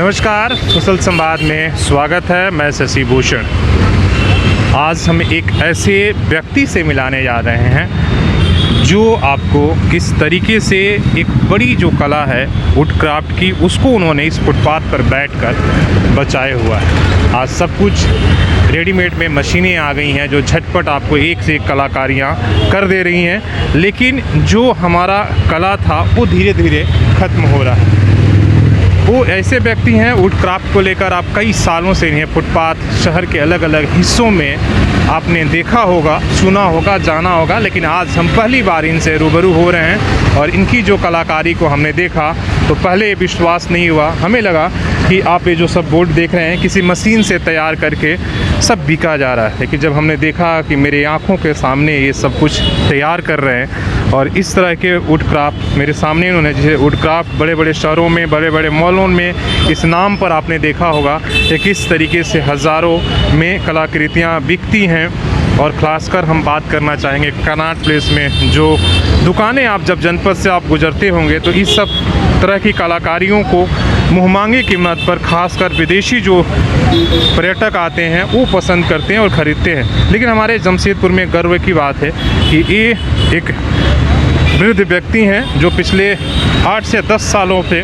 नमस्कार, कुशल संवाद में स्वागत है। मैं शशि भूषण। आज हम एक ऐसे व्यक्ति से मिलाने जा रहे हैं जो आपको किस तरीके से एक बड़ी जो कला है वुड क्राफ्ट की, उसको उन्होंने इस फुटपाथ पर बैठकर बचाए हुआ है। आज सब कुछ रेडीमेड में मशीनें आ गई हैं जो झटपट आपको एक से एक कलाकारियाँ कर दे रही हैं, लेकिन जो हमारा कला था वो धीरे धीरे ख़त्म हो रहा है। वो ऐसे व्यक्ति हैं, वुड क्राफ्ट को लेकर आप कई सालों से इन्हें फुटपाथ शहर के अलग अलग हिस्सों में आपने देखा होगा, सुना होगा, जाना होगा, लेकिन आज हम पहली बार इनसे रूबरू हो रहे हैं और इनकी जो कलाकारी को हमने देखा तो पहले विश्वास नहीं हुआ। हमें लगा कि आप ये जो सब बोर्ड देख रहे हैं किसी मशीन से तैयार करके सब बिका जा रहा है, लेकिन जब हमने देखा कि मेरे आँखों के सामने ये सब कुछ तैयार कर रहे हैं और इस तरह के वुड क्राफ्ट मेरे सामने इन्होंने, जैसे वुड क्राफ्ट बड़े बड़े शहरों में, बड़े बड़े मॉलों में इस नाम पर आपने देखा होगा कि किस तरीके से हज़ारों में कलाकृतियाँ बिकती हैं। और ख़ासकर हम बात करना चाहेंगे कनॉट प्लेस में जो दुकानें आप जब जनपद से आप गुजरते होंगे तो इस सब तरह की कलाकारियों को मुहमांगी कीमत पर खासकर विदेशी जो पर्यटक आते हैं वो पसंद करते हैं और ख़रीदते हैं। लेकिन हमारे जमशेदपुर में गर्व की बात है कि ये एक वृद्ध व्यक्ति हैं जो पिछले 8 से 10 सालों से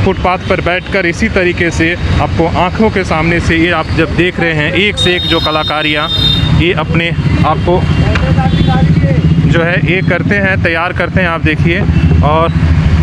फुटपाथ पर बैठकर इसी तरीके से आपको आंखों के सामने से ये आप जब देख रहे हैं एक से एक जो कलाकारियाँ ये अपने आप को जो है ये करते हैं, तैयार करते हैं। आप देखिए, और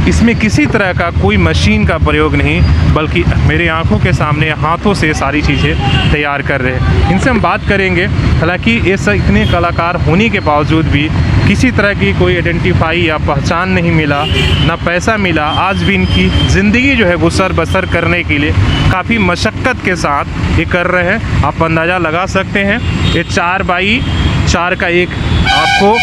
इसमें किसी तरह का कोई मशीन का प्रयोग नहीं, बल्कि मेरे आंखों के सामने हाथों से सारी चीज़ें तैयार कर रहे हैं। इनसे हम बात करेंगे। हालांकि ये सब इतने कलाकार होने के बावजूद भी किसी तरह की कोई आइडेंटिफाई या पहचान नहीं मिला, ना पैसा मिला। आज भी इनकी ज़िंदगी जो है गुसर बसर करने के लिए काफ़ी मशक्क़त के साथ ये कर रहे हैं। आप अंदाज़ा लगा सकते हैं। ये 4x4 का एक आपको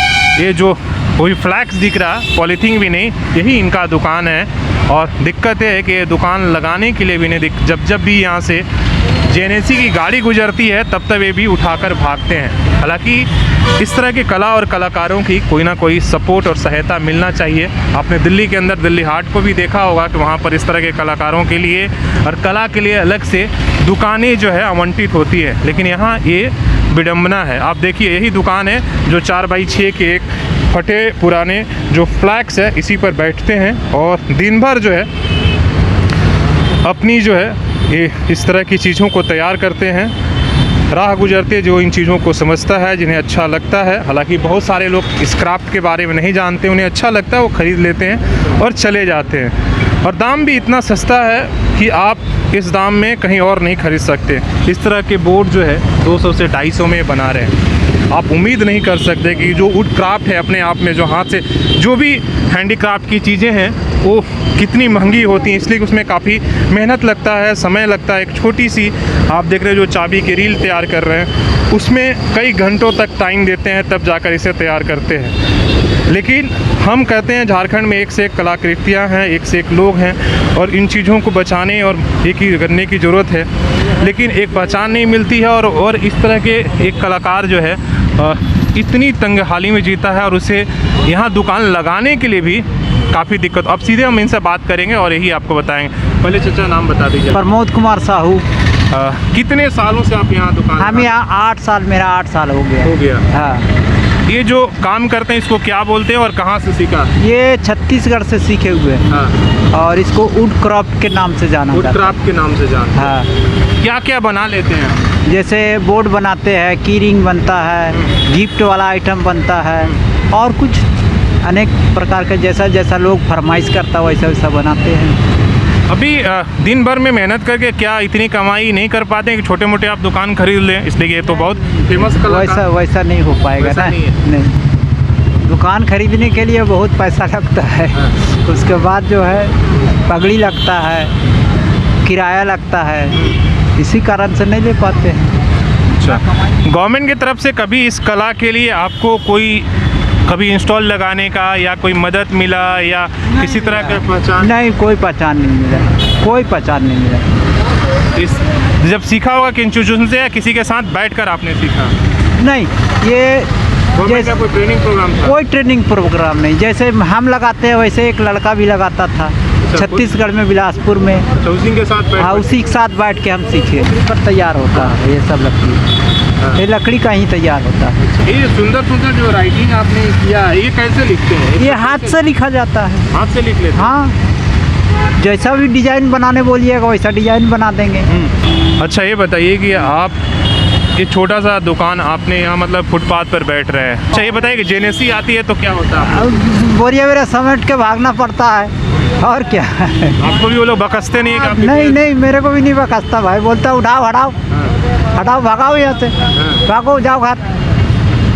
ये जो कोई फ्लैक्स दिख रहा, पॉलीथीन भी नहीं, यही इनका दुकान है। और दिक्कत ये है कि दुकान लगाने के लिए भी नहीं, जब भी यहाँ से जेएनएससी की गाड़ी गुजरती है तब ये भी उठाकर भागते हैं। हालांकि इस तरह के कला और कलाकारों की कोई ना कोई सपोर्ट और सहायता मिलना चाहिए। आपने दिल्ली के अंदर दिल्ली हाट को भी देखा होगा कि वहाँ पर इस तरह के कलाकारों के लिए और कला के लिए अलग से दुकानें जो है आवंटित होती है, लेकिन यहाँ ये विडम्बना है। आप देखिए, यही दुकान है जो 4x6 के एक फटे पुराने जो फ्लैक्स है इसी पर बैठते हैं और दिन भर जो है अपनी जो है ये इस तरह की चीज़ों को तैयार करते हैं। राह गुजरते जो इन चीज़ों को समझता है, जिन्हें अच्छा लगता है, हालांकि बहुत सारे लोग इस क्राफ्ट के बारे में नहीं जानते, उन्हें अच्छा लगता है, वो ख़रीद लेते हैं और चले जाते हैं। और दाम भी इतना सस्ता है कि आप इस दाम में कहीं और नहीं खरीद सकते। इस तरह के बोर्ड जो है 200 से 250 में बना रहे हैं। आप उम्मीद नहीं कर सकते कि जो वुड क्राफ्ट है अपने आप में, जो हाथ से जो भी हैंडीक्राफ्ट की चीज़ें हैं वो कितनी महंगी होती हैं, इसलिए उसमें काफ़ी मेहनत लगता है, समय लगता है। एक छोटी सी आप देख रहे हो जो चाबी की रील तैयार कर रहे हैं, उसमें कई घंटों तक टाइम देते हैं तब जाकर इसे तैयार करते हैं। लेकिन हम कहते हैं झारखंड में एक से एक कलाकृतियाँ हैं, एक से एक लोग हैं और इन चीज़ों को बचाने और एक ही करने की ज़रूरत है, लेकिन एक पहचान नहीं मिलती है। और इस तरह के एक कलाकार जो है इतनी तंग हाली में जीता है और उसे यहाँ दुकान लगाने के लिए भी काफ़ी दिक्कत। अब सीधे हम इनसे बात करेंगे और यही आपको बताएंगे। पहले चाचा नाम बता दीजिए। प्रमोद कुमार साहू। कितने सालों से आप यहाँ दुकान? हम यहाँ 8 साल, मेरा 8 साल हो गया। हाँ। ये जो काम करते हैं इसको क्या बोलते हैं और कहाँ से सीखा? ये छत्तीसगढ़ से सीखे हुए हैं। हाँ। और इसको वुड क्राफ्ट के नाम से जाना वुड क्राफ्ट के नाम से जाना। हाँ। क्या क्या बना लेते हैं? जैसे बोर्ड बनाते हैं, की रिंग बनता है, गिफ्ट वाला आइटम बनता है और कुछ अनेक प्रकार के जैसा जैसा लोग फरमाइश करता वैसा वैसा बनाते हैं। अभी दिन भर में मेहनत करके क्या इतनी कमाई नहीं कर पाते हैं कि छोटे मोटे आप दुकान खरीद लें? इसलिए ये तो बहुत फेमस कलाकार। वैसा नहीं हो पाएगा ना। नहीं, दुकान खरीदने के लिए बहुत पैसा लगता है। उसके बाद जो है पगड़ी लगता है, किराया लगता है, इसी कारण से नहीं ले पाते हैं। अच्छा, गवर्नमेंट की तरफ से कभी इस कला के लिए आपको कोई कभी इंस्टॉल लगाने का या कोई मदद मिला या किसी तरह का पहचान? नहीं, कोई पहचान नहीं मिला, कोई पहचान नहीं मिला। इस जब सीखा होगा कि इंस्टीट्यूशन से या किसी के साथ बैठकर आपने सीखा? नहीं, ये जैसे कोई ट्रेनिंग प्रोग्राम था? कोई ट्रेनिंग प्रोग्राम नहीं। जैसे हम लगाते हैं वैसे एक लड़का भी लगाता था, छत्तीसगढ़ में, बिलासपुर में। अच्छा, उसी के साथ हाँ, उसी के साथ बैठ के हम सीखे। पर तैयार होता है ये सब लकड़ी, ये लकड़ी का ही तैयार होता है। ये सुंदर सुंदर जो राइटिंग आपने किया है, ये कैसे लिखते हैं? ये हाथ से लिखा जाता है। हाथ से लिख लेते हैं? हाँ, जैसा भी डिजाइन बनाने बोलिएगा वैसा डिजाइन बना देंगे। अच्छा, ये बताइए कि आप ये छोटा सा दुकान आपने यहाँ मतलब फुटपाथ पर बैठ रहे हैं। अच्छा, ये बताइए कि जेनेसी आती है तो क्या होता है? अब बोरिया वेरा समेट के भागना पड़ता है और क्या। आपको भी वो लोग बकसते नहीं है कि आपके नहीं नहीं, मेरे को भी नहीं बकसता भाई, बोलता उठाओ हटाओ हटाओ, भागाओ यहाँ से, भागो जाओ घर।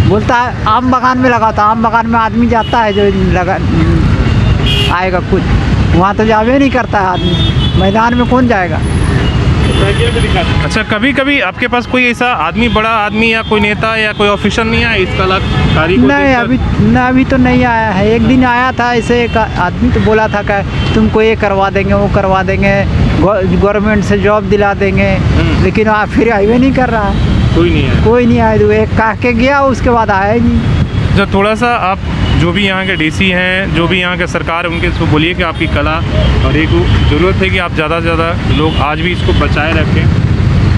बोलता है आम बागान में लगाता, आम बागान में आदमी जाता है जो लगा आएगा कुछ, वहाँ तो जावे नहीं करता है आदमी, मैदान में कौन जाएगा। अच्छा, कभी कभी आपके पास कोई ऐसा आदमी, बड़ा आदमी या कोई नेता या कोई ऑफिसर नहीं आया इस कलाकारी को नहीं, देखकर? अभी तो नहीं आया है। एक दिन आया था ऐसे एक आदमी, तो बोला था कि तुमको ये करवा देंगे, वो करवा देंगे, गवर्नमेंट से जॉब दिला देंगे, लेकिन फिर आए नहीं कर रहा है। कोई नहीं है? कोई नहीं आया। तो एक कह के गया, उसके बाद आया ही नहीं। जो थोड़ा सा आप जो भी यहाँ के डीसी हैं, जो भी यहाँ के सरकार है, उनके इसको बोलिए कि आपकी कला और एक ज़रूरत है कि आप ज़्यादा से ज़्यादा लोग आज भी इसको बचाए रखें,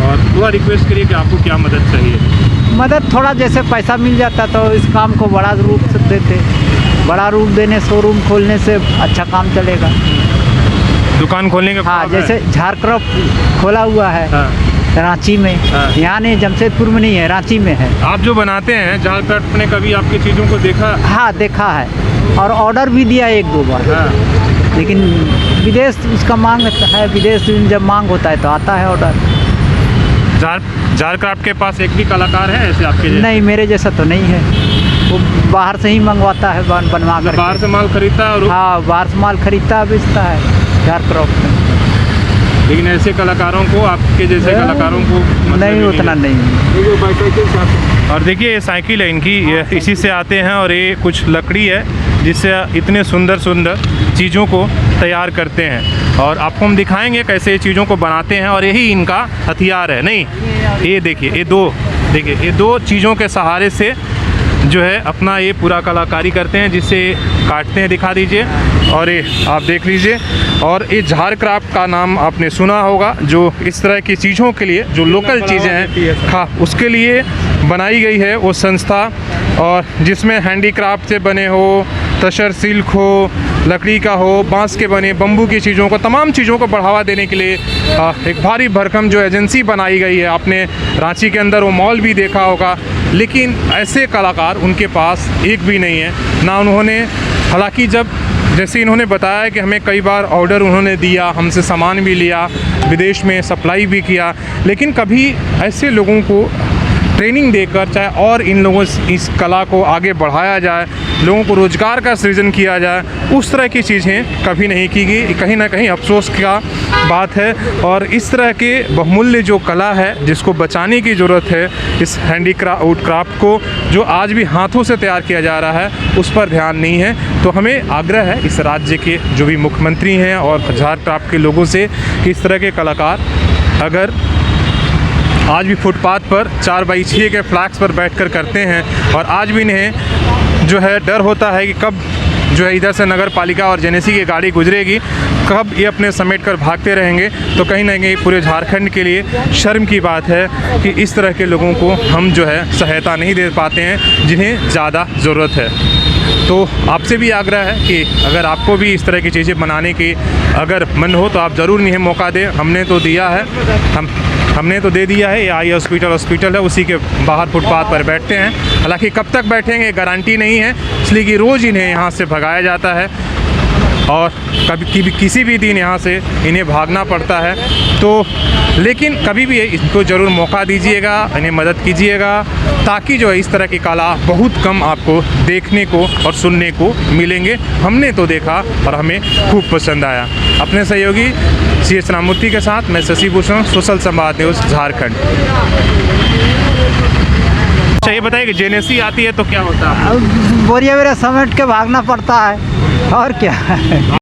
और थोड़ा रिक्वेस्ट करिए कि आपको क्या मदद चाहिए। मदद थोड़ा जैसे पैसा मिल जाता तो इस काम को बड़ा रूप से देते, बड़ा रूप देने, शोरूम खोलने से अच्छा काम चलेगा। दुकान खोलने का? हाँ, जैसे झारक्रॉप खोला हुआ है। हाँ। रांची में। हाँ। यहाँ नहीं, जमशेदपुर में नहीं है, रांची में है। आप जो बनाते हैं, झारखंड ने कभी आपकी चीज़ों को देखा? हाँ, देखा है, और ऑर्डर भी दिया 1-2 बार। हाँ। लेकिन विदेश उसका मांग है, विदेश जब मांग होता है तो आता है ऑर्डर। झारक्राफ्ट के पास एक भी कलाकार है ऐसे आपके जैसे? नहीं, मेरे जैसा तो नहीं है, वो बाहर से ही मंगवाता है, बनवा कर। बाहर से माल खरीदता है? और हाँ, बाहर से माल खरीदता बेचता है झारक्राफ्ट में। लेकिन ऐसे कलाकारों को, आपके जैसे कलाकारों को मतलब नहीं, उतना नहीं। और देखिए, ये साइकिल है इनकी, ये इसी से आते हैं, और ये कुछ लकड़ी है जिससे इतने सुंदर सुंदर चीज़ों को तैयार करते हैं, और आपको हम दिखाएंगे कैसे ये चीज़ों को बनाते हैं, और यही इनका हथियार है। नहीं, ये देखिए, ये दो चीज़ों के सहारे से जो है अपना ये पूरा कलाकारी करते हैं, जिससे काटते हैं। दिखा दीजिए, और ये आप देख लीजिए। और ये झारक्राफ्ट का नाम आपने सुना होगा, जो इस तरह की चीज़ों के लिए, जो लोकल चीज़ें हैं, हाँ, उसके लिए बनाई गई है वो संस्था, और जिसमें हैंडीक्राफ्ट से बने हो, तसर सिल्क हो, लकड़ी का हो, बांस के बने, बम्बू की चीज़ों को, तमाम चीज़ों को बढ़ावा देने के लिए एक भारी भरकम जो एजेंसी बनाई गई है। आपने रांची के अंदर वो मॉल भी देखा होगा, लेकिन ऐसे कलाकार उनके पास एक भी नहीं है ना। उन्होंने, हालांकि जब जैसे इन्होंने बताया कि हमें कई बार ऑर्डर उन्होंने दिया, हमसे सामान भी लिया, विदेश में सप्लाई भी किया, लेकिन कभी ऐसे लोगों को ट्रेनिंग देकर, चाहे और इन लोगों से इस कला को आगे बढ़ाया जाए, लोगों को रोज़गार का सृजन किया जाए, उस तरह की चीज़ें कभी नहीं की गई। कहीं ना कहीं अफसोस का बात है। और इस तरह के बहुमूल्य जो कला है, जिसको बचाने की ज़रूरत है, इस हैंडीक्राफ्ट को जो आज भी हाथों से तैयार किया जा रहा है, उस पर ध्यान नहीं है। तो हमें आग्रह है इस राज्य के जो भी मुख्यमंत्री हैं और झारक्राफ्ट के लोगों से कि इस तरह के कलाकार अगर आज भी फुटपाथ पर 4x6 के फ्लैग्स पर बैठकर करते हैं, और आज भी इन्हें जो है डर होता है कि कब जो है इधर से नगर पालिका और जेनेसी की गाड़ी गुजरेगी, कब ये अपने समेट कर भागते रहेंगे, तो कहीं ना कहीं पूरे झारखंड के लिए शर्म की बात है कि इस तरह के लोगों को हम जो है सहायता नहीं दे पाते हैं, जिन्हें ज़्यादा ज़रूरत है। तो आपसे भी आग्रह है कि अगर आपको भी इस तरह की चीज़ें बनाने की अगर मन हो तो आप ज़रूर इन्हें मौका दें। हमने तो दिया है, हमने तो दे दिया है। ये आई हॉस्पिटल है, उसी के बाहर फुटपाथ पर बैठते हैं। हालांकि कब तक बैठेंगे गारंटी नहीं है, इसलिए कि रोज़ इन्हें यहाँ से भगाया जाता है, और कभी किसी भी दिन यहाँ से इन्हें भागना पड़ता है। तो लेकिन कभी भी इनको ज़रूर मौका दीजिएगा, इन्हें मदद कीजिएगा, ताकि जो है इस तरह की कला बहुत कम आपको देखने को और सुनने को मिलेंगे। हमने तो देखा और हमें खूब पसंद आया। अपने सहयोगी CS राममूर्ति के साथ मैं शशि भूषण, सोशल संवाद न्यूज़, झारखंड। अच्छा, ये बताइए कि जेनेसी आती है तो क्या होता है? बोरिया वेरा समेट के भागना पड़ता है और क्या है।